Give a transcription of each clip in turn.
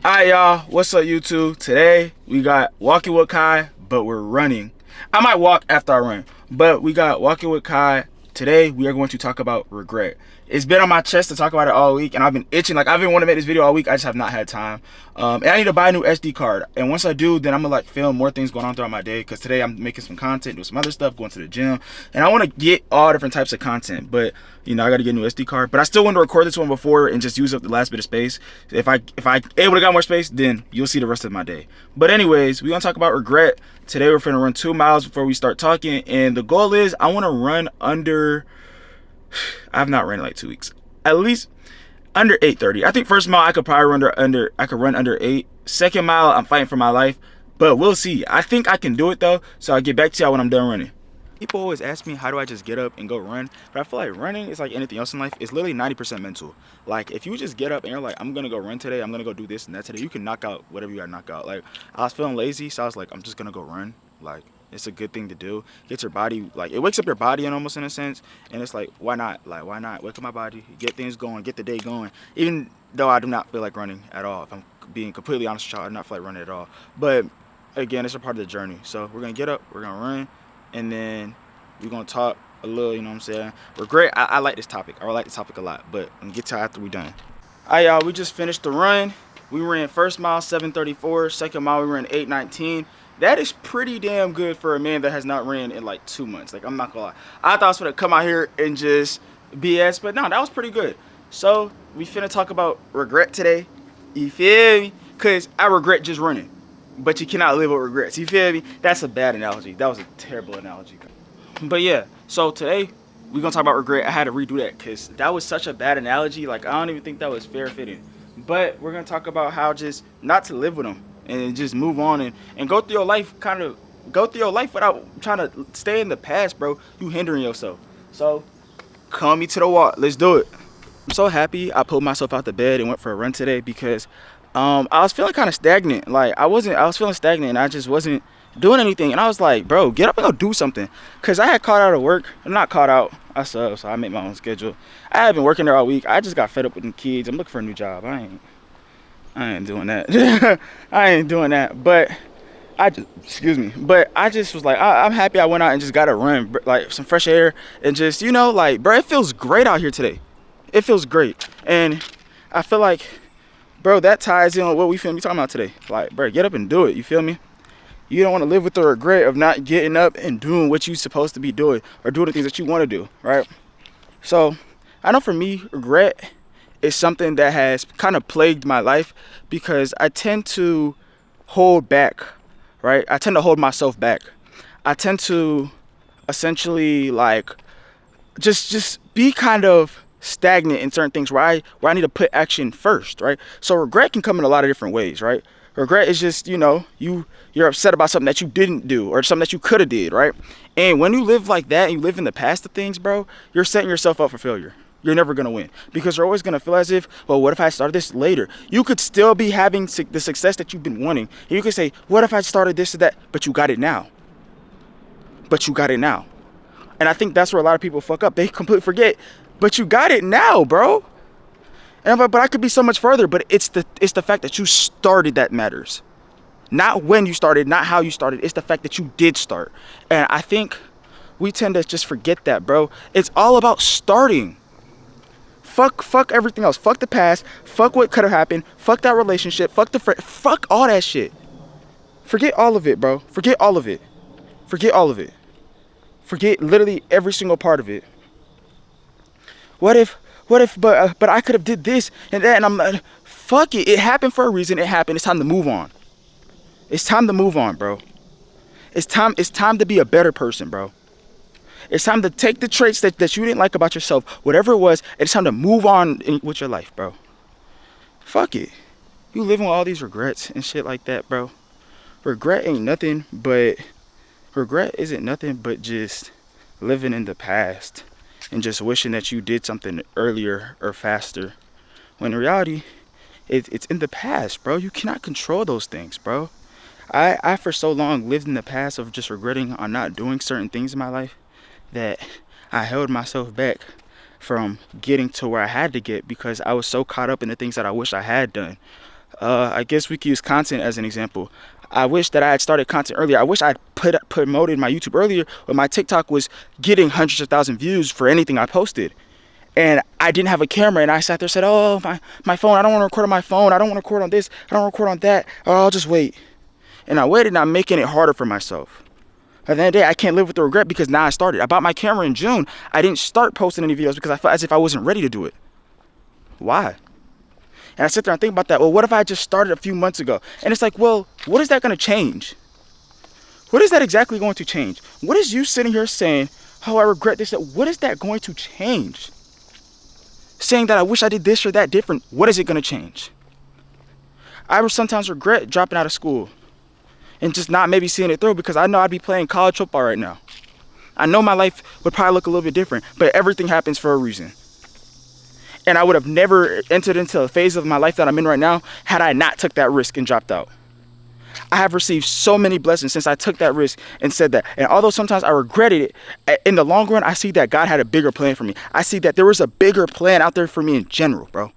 Alright, y'all, what's up, YouTube? Today we got Walking with Kai, but we're running. I might walk after I run, but we got Walking with Kai. Today we are going to talk about regret. It's been on my chest to talk about it all week, and I've been itching. Like, I've been wanting to make this video all week. I just have not had time. And I need to buy a new SD card. And once I do, then I'm gonna film more things going on throughout my day. Cause today I'm making some content, doing some other stuff, going to the gym, and I want to get all different types of content. But you know, I got to get a new SD card. But I still want to record this one before and just use up the last bit of space. If I able to got more space, then you'll see the rest of my day. But anyways, we're gonna talk about regret. Today we're gonna run 2 miles before we start talking, and the goal is I want to run under. I've not ran in like 2 weeks. At least under 8:30. I think first mile I could probably run under 8. Second mile I'm fighting for my life, but we'll see. I think I can do it though, so I'll get back to y'all when I'm done running. People always ask me, how do I just get up and go run? But I feel like running is like anything else in life. It's literally 90% mental. Like, if you just get up and you're like, I'm gonna go run today, I'm gonna go do this and that today, you can knock out whatever you gotta knock out. Like, I was feeling lazy, so I was like, I'm just gonna go run. Like, it's a good thing to do. Gets your body, like, it wakes up your body in almost in a sense. And it's like, why not? Like, why not wake up my body, get things going, get the day going. Even though I do not feel like running at all. If I'm being completely honest with y'all, I do not feel like running at all. But again, it's a part of the journey. So we're gonna get up, we're gonna run, and then we're gonna talk a little, you know what I'm saying? Regret, I like this topic. I like this topic a lot, but I'm gonna get to it after we're done. Alright, y'all, we just finished the run. We ran first mile 7:34, second mile we ran 8:19. That is pretty damn good for a man that has not ran in like 2 months. Like, I'm not gonna lie. I thought I was gonna come out here and just BS, but no, that was pretty good. So we finna talk about regret today. You feel me? Cause I regret just running, but you cannot live with regrets. You feel me? That's a bad analogy. That was a terrible analogy. But yeah, so today we're gonna talk about regret. I had to redo that because that was such a bad analogy. Like, I don't even think that was fair fitting. But we're gonna talk about how just not to live with them and just move on and go through your life, kind of go through your life without trying to stay in the past, bro. You hindering yourself. So come me to the walk. Let's do it. I'm so happy I pulled myself out the bed and went for a run today because I was feeling kind of stagnant. Like, I was feeling stagnant and I just wasn't doing anything. And I was like, bro, get up and go do something. Cause I had caught out of work. I'm not caught out. I sub, so I make my own schedule. I had been working there all week. I just got fed up with the kids. I'm looking for a new job. I ain't doing that. I ain't doing that. But excuse me. But I just was like, I'm happy I went out and just got a run, like some fresh air, and just, you know, like, bro, it feels great out here today. It feels great. And I feel like, bro, that ties in with what we finna be talking about today. Like, bro, get up and do it. You feel me? You don't want to live with the regret of not getting up and doing what you're supposed to be doing or doing the things that you want to do, right? So I know for me, regret is something that has kind of plagued my life because I tend to hold back, right? I tend to hold myself back. I tend to essentially, like, just be kind of stagnant in certain things where I need to put action first, right? So regret can come in a lot of different ways, right? Regret is just, you know, you're upset about something that you didn't do or something that you could have did, right? And when you live like that and you live in the past of things, bro, you're setting yourself up for failure. You're never gonna win because you're always gonna feel as if, well, what if I started this later? You could still be having the success that you've been wanting. And you could say, what if I started this or that? But you got it now. But you got it now. And I think that's where a lot of people fuck up. They completely forget, but you got it now, bro. And but I could be so much further, but it's the fact that you started that matters. Not when you started, not how you started. It's the fact that you did start. And I think we tend to just forget that, bro. It's all about starting. Fuck everything else. Fuck the past. Fuck what could have happened. Fuck that relationship. Fuck all that shit. Forget all of it, bro. Forget all of it. Forget all of it. Forget literally every single part of it. What if, but I could have did this and that, and I'm, fuck it. It happened for a reason. It happened. It's time to move on. It's time to move on, bro. It's time to be a better person, bro. It's time to take the traits that you didn't like about yourself, whatever it was, and it's time to move on with your life, bro. Fuck it. You living with all these regrets and shit like that, bro. Regret isn't nothing but just living in the past and just wishing that you did something earlier or faster. When in reality, it's in the past, bro. You cannot control those things, bro. I for so long lived in the past of just regretting on not doing certain things in my life that I held myself back from getting to where I had to get because I was so caught up in the things that I wish I had done. I guess we could use content as an example. I wish that I had started content earlier. I wish I'd promoted my YouTube earlier, when my TikTok was getting hundreds of thousands of views for anything I posted. And I didn't have a camera, and I sat there and said, oh, my phone, I don't want to record on my phone. I don't want to record on this. I don't want to record on that. Oh, I'll just wait. And I waited, and I'm making it harder for myself. At the end of the day, I can't live with the regret because now I started. I bought my camera in June. I didn't start posting any videos because I felt as if I wasn't ready to do it. Why? And I sit there and think about that. Well, what if I just started a few months ago? And it's like, well, what is that going to change? What is that exactly going to change? What is you sitting here saying, oh, I regret this? What is that going to change? Saying that I wish I did this or that different, what is it going to change? I would sometimes regret dropping out of school and just not maybe seeing it through, because I know I'd be playing college football right now. I know my life would probably look a little bit different, but everything happens for a reason. And I would have never entered into a phase of my life that I'm in right now had I not took that risk and dropped out. I have received so many blessings since I took that risk and said that. And although sometimes I regretted it, in the long run, I see that God had a bigger plan for me. I see that there was a bigger plan out there for me in general, bro.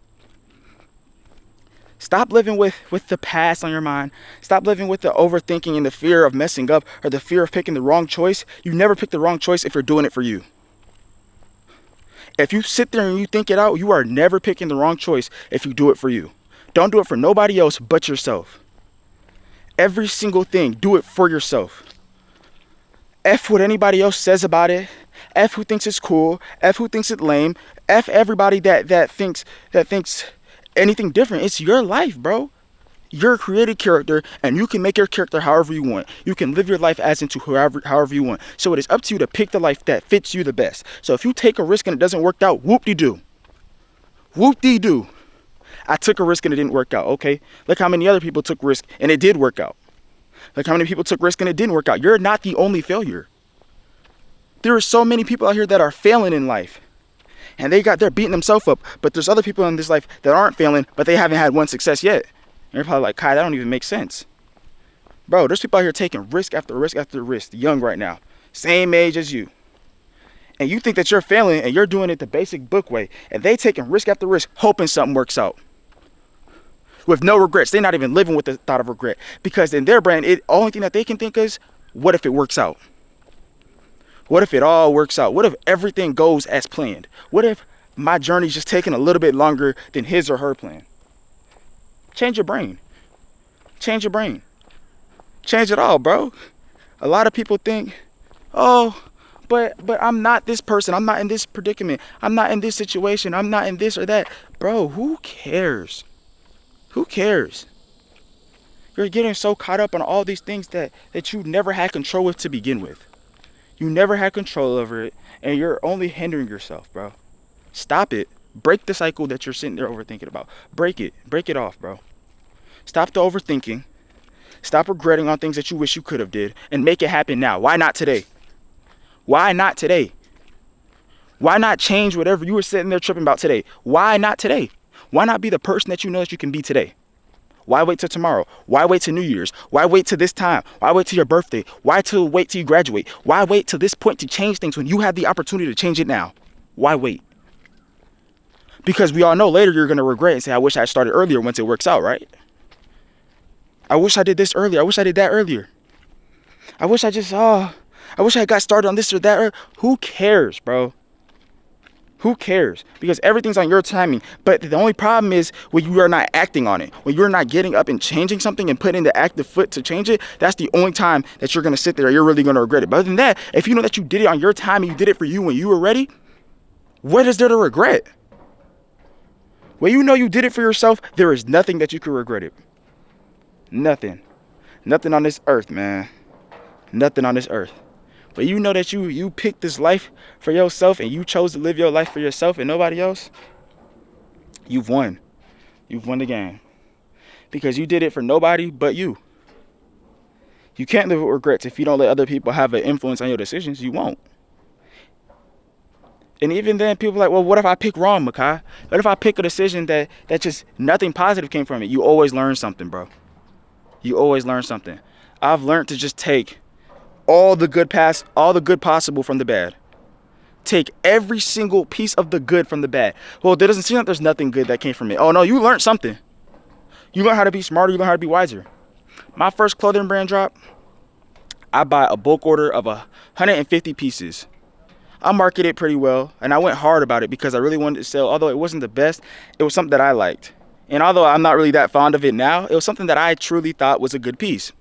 Stop living with the past on your mind. Stop living with the overthinking and the fear of messing up or the fear of picking the wrong choice. You never pick the wrong choice if you're doing it for you. If you sit there and you think it out, you are never picking the wrong choice if you do it for you. Don't do it for nobody else but yourself. Every single thing, do it for yourself. F what anybody else says about it. F who thinks it's cool. F who thinks it's lame. F everybody that thinks anything different. It's your life, bro. You're a created character, and you can make your character however you want. You can live your life as into however you want. So it is up to you to pick the life that fits you the best. So if you take a risk and it doesn't work out, whoop-de-doo. Whoop-de-doo. I took a risk and it didn't work out, okay? Look how many other people took risk and it did work out. Look how many people took risk and it didn't work out. You're not the only failure. There are so many people out here that are failing in life. And they're beating themselves up. But there's other people in this life that aren't failing, but they haven't had one success yet. And you're probably like, Kai, that don't even make sense. Bro, there's people out here taking risk after risk after risk, young right now. Same age as you. And you think that you're failing and you're doing it the basic book way. And they taking risk after risk, hoping something works out. With no regrets. They're not even living with the thought of regret. Because in their brain, the only thing that they can think is, what if it works out? What if it all works out? What if everything goes as planned? What if my journey's just taking a little bit longer than his or her plan? Change your brain. Change your brain. Change it all, bro. A lot of people think, oh, but I'm not this person. I'm not in this predicament. I'm not in this situation. I'm not in this or that. Bro, who cares? Who cares? You're getting so caught up on all these things that you never had control with to begin with. You never had control over it, and you're only hindering yourself, bro. Stop it. Break the cycle that you're sitting there overthinking about. Break it. Break it off, bro. Stop the overthinking. Stop regretting on things that you wish you could have did, and make it happen now. Why not today? Why not today? Why not change whatever you were sitting there tripping about today? Why not today? Why not be the person that you know that you can be today? Why wait till tomorrow? Why wait till New Year's? Why wait till this time? Why wait till your birthday? Why wait till you graduate? Why wait till this point to change things when you have the opportunity to change it now? Why wait? Because we all know later you're going to regret and say, I wish I started earlier once it works out, right? I wish I did this earlier. I wish I did that earlier. I wish I got started on this or that. Who cares, bro? Who cares? Because everything's on your timing. But the only problem is when you are not acting on it. When you're not getting up and changing something and putting the active foot to change it, that's the only time that you're going to sit there and you're really going to regret it. But other than that, if you know that you did it on your time and you did it for you when you were ready, what is there to regret? When you know you did it for yourself, there is nothing that you could regret it. Nothing. Nothing on this earth, man. Nothing on this earth. But you know that you picked this life for yourself and you chose to live your life for yourself and nobody else. You've won. You've won the game. Because you did it for nobody but you. You can't live with regrets if you don't let other people have an influence on your decisions. You won't. And even then, people are like, well, what if I pick wrong, Makai? What if I pick a decision that just nothing positive came from it? You always learn something, bro. You always learn something. I've learned to just take all the good possible from the bad. Take every single piece of the good from the bad. Well, it doesn't seem like there's nothing good that came from it. Oh no, you learned something. You learn how to be smarter, you learn how to be wiser. My first clothing brand drop, I buy a bulk order of 150 pieces. I marketed it pretty well, and I went hard about it because I really wanted to sell. Although it wasn't the best, it was something that I liked. And although I'm not really that fond of it now, it was something that I truly thought was a good piece.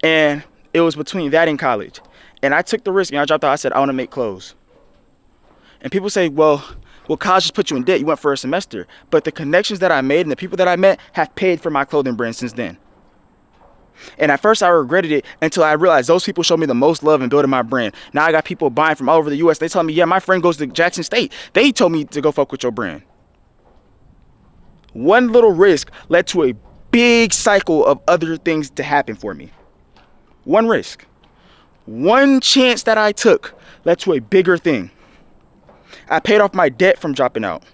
And it was between that and college. And I took the risk and I dropped out. I said, I want to make clothes. And people say, well, college just put you in debt. You went for a semester. But the connections that I made and the people that I met have paid for my clothing brand since then. And at first I regretted it until I realized those people showed me the most love in building my brand. Now I got people buying from all over the US. They tell me, yeah, my friend goes to Jackson State. They told me to go fuck with your brand. One little risk led to a big cycle of other things to happen for me. One risk. One chance that I took led to a bigger thing. I paid off my debt from dropping out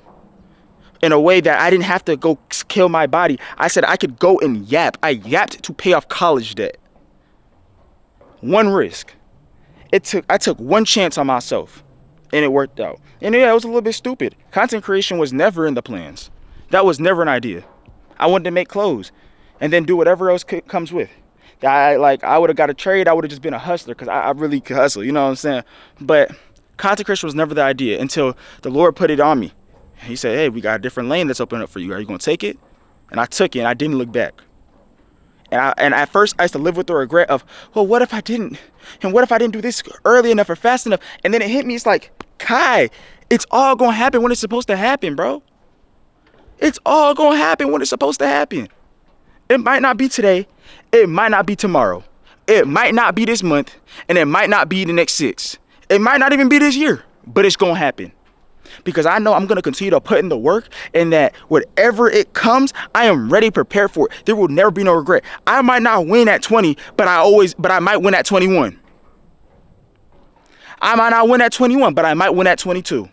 in a way that I didn't have to go kill my body. I said I could go and yap. I yapped to pay off college debt. One risk. I took one chance on myself, and it worked out. And yeah, it was a little bit stupid. Content creation was never in the plans. That was never an idea. I wanted to make clothes and then do whatever else comes with. I would have got a trade. I would have just been a hustler because I really could hustle. You know what I'm saying? But content creation was never the idea until the Lord put it on me. He said, hey, we got a different lane that's open up for you. Are you going to take it? And I took it, and I didn't look back. And at first, I used to live with the regret of, well, what if I didn't? And what if I didn't do this early enough or fast enough? And then it hit me. It's like, Kai, it's all going to happen when it's supposed to happen, bro. It's all going to happen when it's supposed to happen. It might not be today. It might not be tomorrow. It might not be this month. And it might not be the next 6. It might not even be this year. But it's going to happen. Because I know I'm going to continue to put in the work, and that whatever it comes, I am ready, prepared for it. There will never be no regret. I might not win at 20, but I might win at 21. I might not win at 21, but I might win at 22.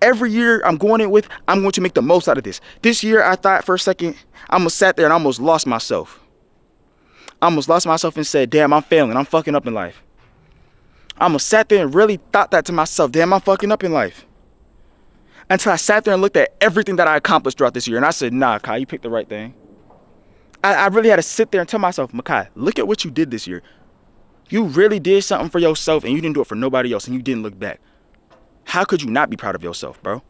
Every year I'm going to make the most out of this. This year I thought for a second, I almost sat there and almost lost myself. I almost lost myself and said, damn, I'm failing. I'm fucking up in life. I almost sat there and really thought that to myself. Damn, I'm fucking up in life. Until I sat there and looked at everything that I accomplished throughout this year. And I said, nah, Kai, you picked the right thing. I really had to sit there and tell myself, Makai, look at what you did this year. You really did something for yourself, and you didn't do it for nobody else, and you didn't look back. How could you not be proud of yourself, bro?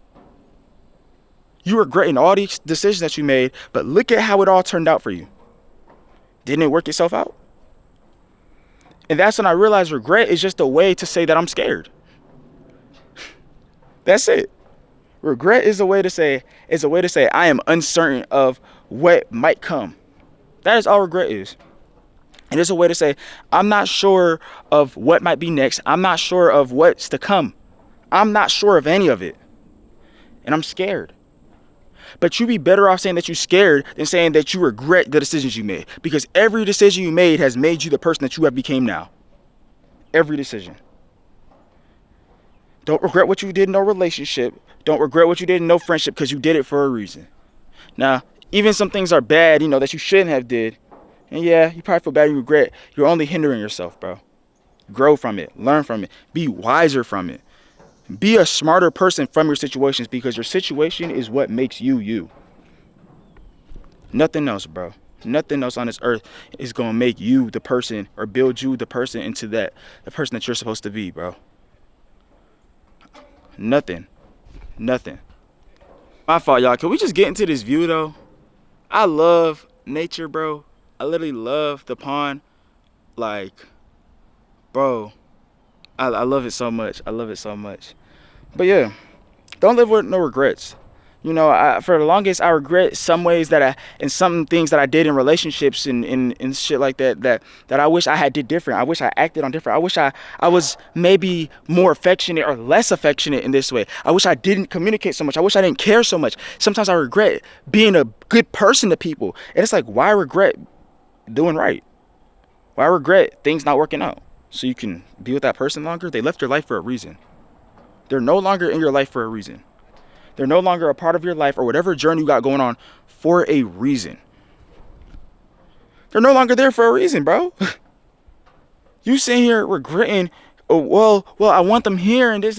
You regretting all these decisions that you made, but look at how it all turned out for you. Didn't it work itself out? And that's when I realized regret is just a way to say that I'm scared. That's it. Regret is a way to say I am uncertain of what might come. That is all regret is. And it's a way to say I'm not sure of what might be next. I'm not sure of what's to come. I'm not sure of any of it. And I'm scared. But you'd be better off saying that you're scared than saying that you regret the decisions you made. Because every decision you made has made you the person that you have become now. Every decision. Don't regret what you did in no relationship. Don't regret what you did in no friendship, because you did it for a reason. Now, even some things are bad, that you shouldn't have did. And yeah, you probably feel bad and regret. You're only hindering yourself, bro. Grow from it. Learn from it. Be wiser from it. Be a smarter person from your situations, because your situation is what makes you you. Nothing else, bro. Nothing else on this earth is going to make you the person or build you the person into the person that you're supposed to be, bro. Nothing. My fault, y'all. Can we just get into this view, though? I love nature, bro. I literally love the pond. Like, bro, I love it so much. But yeah, don't live with no regrets. For the longest, I regret some ways and some things that I did in relationships and shit like that I wish I had did different. I wish I acted on different. I wish I was maybe more affectionate or less affectionate in this way. I wish I didn't communicate so much. I wish I didn't care so much. Sometimes I regret being a good person to people. And it's like, why regret doing right? Why regret things not working out? So you can be with that person longer? They left your life for a reason. They're no longer in your life for a reason. They're no longer a part of your life or whatever journey you got going on for a reason. They're no longer there for a reason, bro. You sitting here regretting, oh, well, I want them here and this.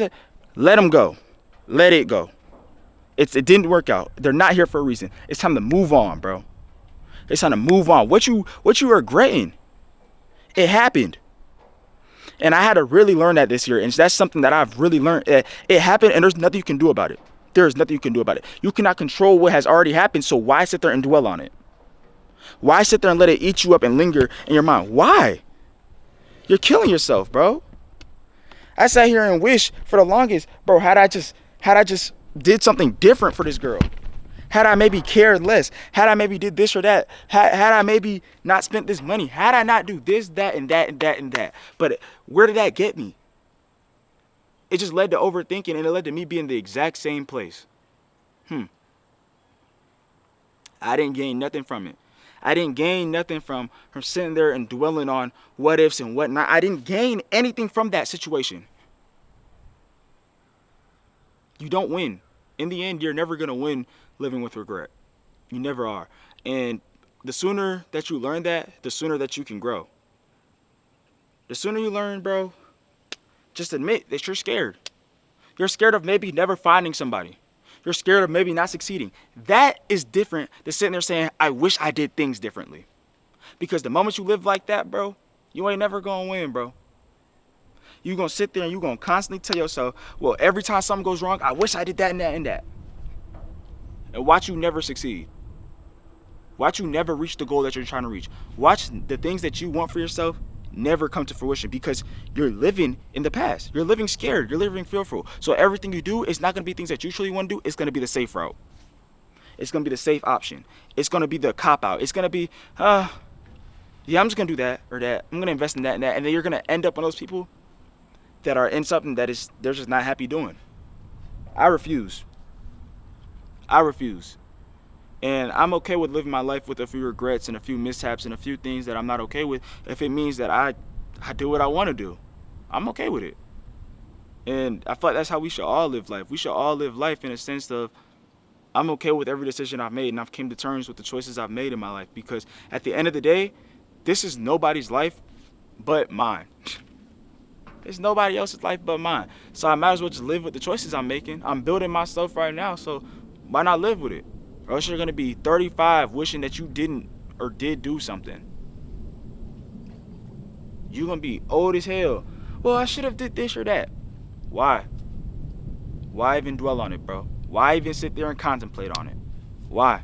Let them go. Let it go. It didn't work out. They're not here for a reason. It's time to move on, bro. It's time to move on. What you regretting? It happened. And I had to really learn that this year. And that's something that I've really learned. It happened and there's nothing you can do about it. There is nothing you can do about it. You cannot control what has already happened. So why sit there and dwell on it? Why sit there and let it eat you up and linger in your mind? Why? You're killing yourself, bro. I sat here and wished for the longest, bro, had I just did something different for this girl. Had I maybe cared less, had I maybe did this or that, had I maybe not spent this money, had I not do this, that, and that, and that, and that. But where did that get me? It just led to overthinking, and it led to me being in the exact same place. I didn't gain nothing from it. I didn't gain nothing from sitting there and dwelling on what ifs and whatnot. I didn't gain anything from that situation. You don't win. In the end, you're never going to win living with regret. You never are. And the sooner that you learn that, the sooner that you can grow. The sooner you learn, bro, just admit that you're scared. You're scared of maybe never finding somebody. You're scared of maybe not succeeding. That is different than sitting there saying, I wish I did things differently. Because the moment you live like that, bro, you ain't never going to win, bro. You're going to sit there and you're going to constantly tell yourself, well, every time something goes wrong, I wish I did that and that and that. And watch you never succeed. Watch you never reach the goal that you're trying to reach. Watch the things that you want for yourself never come to fruition because you're living in the past. You're living scared. You're living fearful. So everything you do is not going to be things that you truly want to do. It's going to be the safe route. It's going to be the safe option. It's going to be the cop-out. It's going to be, yeah, I'm just going to do that or that. I'm going to invest in that and that. And then you're going to end up one of those people that are in something that is they're just not happy doing. I refuse. And I'm okay with living my life with a few regrets and a few mishaps and a few things that I'm not okay with if it means that I do what I want to do. I'm okay with it. And I feel like that's how we should all live life. We should all live life in a sense of I'm okay with every decision I've made and I've came to terms with the choices I've made in my life because at the end of the day, this is nobody's life but mine. It's nobody else's life but mine. So I might as well just live with the choices I'm making. I'm building myself right now, so why not live with it? Or else you're going to be 35 wishing that you didn't or did do something. You're going to be old as hell. Well, I should have did this or that. Why? Why even dwell on it, bro? Why even sit there and contemplate on it? Why?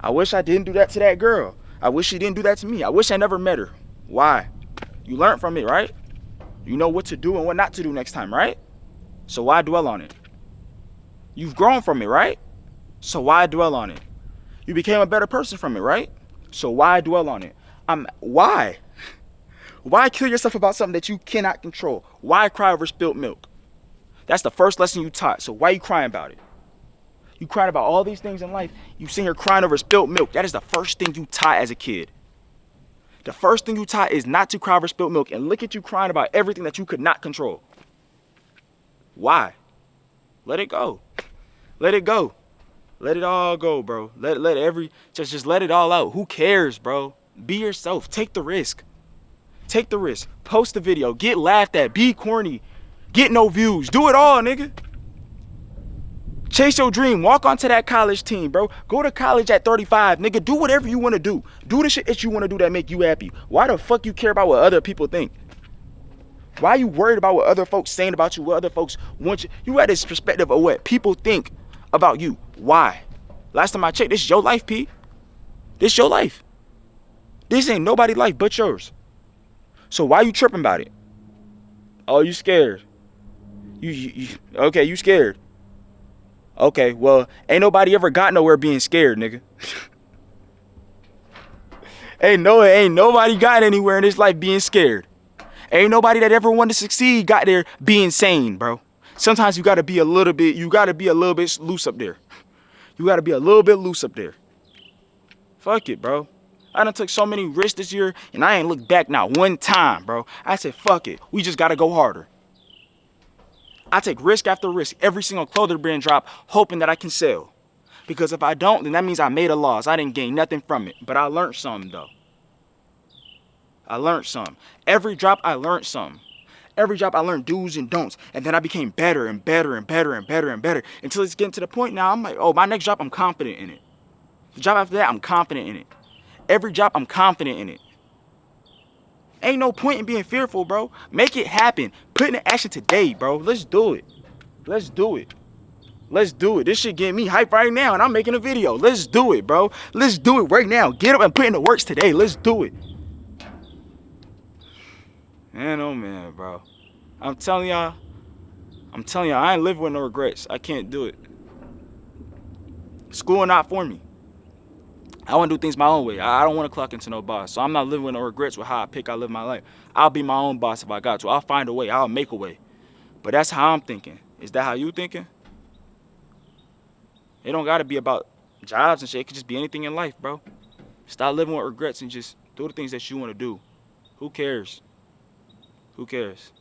I wish I didn't do that to that girl. I wish she didn't do that to me. I wish I never met her. Why? You learned from it, right? You know what to do and what not to do next time, right? So why dwell on it? You've grown from it, right? So why dwell on it? You became a better person from it, right? So why dwell on it? Why? Why kill yourself about something that you cannot control? Why cry over spilled milk? That's the first lesson you taught. So why are you crying about it? You crying about all these things in life. You sitting here crying over spilled milk. That is the first thing you taught as a kid. The first thing you taught is not to cry over spilled milk. And look at you crying about everything that you could not control. Why? Let it go. Let it go. Let it all go, bro. Just let it all out. Who cares, bro? Be yourself. Take the risk. Take the risk. Post the video. Get laughed at. Be corny. Get no views. Do it all, nigga. Chase your dream. Walk onto that college team, bro. Go to college at 35, nigga. Do whatever you want to do. Do the shit that you want to do that make you happy. Why the fuck you care about what other people think? Why are you worried about what other folks saying about you, what other folks want you? You got this perspective of what people think about you. Why? Last time I checked, this is your life, P. This is your life. This ain't nobody's life but yours. So why you tripping about it? Oh, you scared. Okay, you scared. Okay, well, ain't nobody ever got nowhere being scared, nigga. ain't nobody got anywhere in this life being scared. Ain't nobody that ever wanted to succeed got there being sane, bro. Sometimes you gotta be a little bit loose up there. You gotta be a little bit loose up there. Fuck it, bro. I done took so many risks this year and I ain't looked back not one time, bro. I said, fuck it. We just gotta go harder. I take risk after risk, every single clothing brand drop, hoping that I can sell. Because if I don't, then that means I made a loss. I didn't gain nothing from it. But I learned something, though. I learned something. Every drop, I learned something. Every drop, I learned do's and don'ts. And then I became better and better and better and better and better. Until it's getting to the point now, I'm like, oh, my next drop, I'm confident in it. The drop after that, I'm confident in it. Every job, I'm confident in it. Ain't no point in being fearful, bro. Make it happen. Put in action today, bro. Let's do it. Let's do it. Let's do it. This shit get me hype right now, and I'm making a video. Let's do it, bro. Let's do it right now. Get up and put in the works today. Let's do it. Man, oh man, bro. I'm telling y'all, I ain't living with no regrets. I can't do it. School not for me. I want to do things my own way. I don't want to clock into no boss. So I'm not living with no regrets with how I live my life. I'll be my own boss if I got to. I'll find a way. I'll make a way. But that's how I'm thinking. Is that how you thinking? It don't got to be about jobs and shit. It could just be anything in life, bro. Stop living with regrets and just do the things that you want to do. Who cares? Who cares?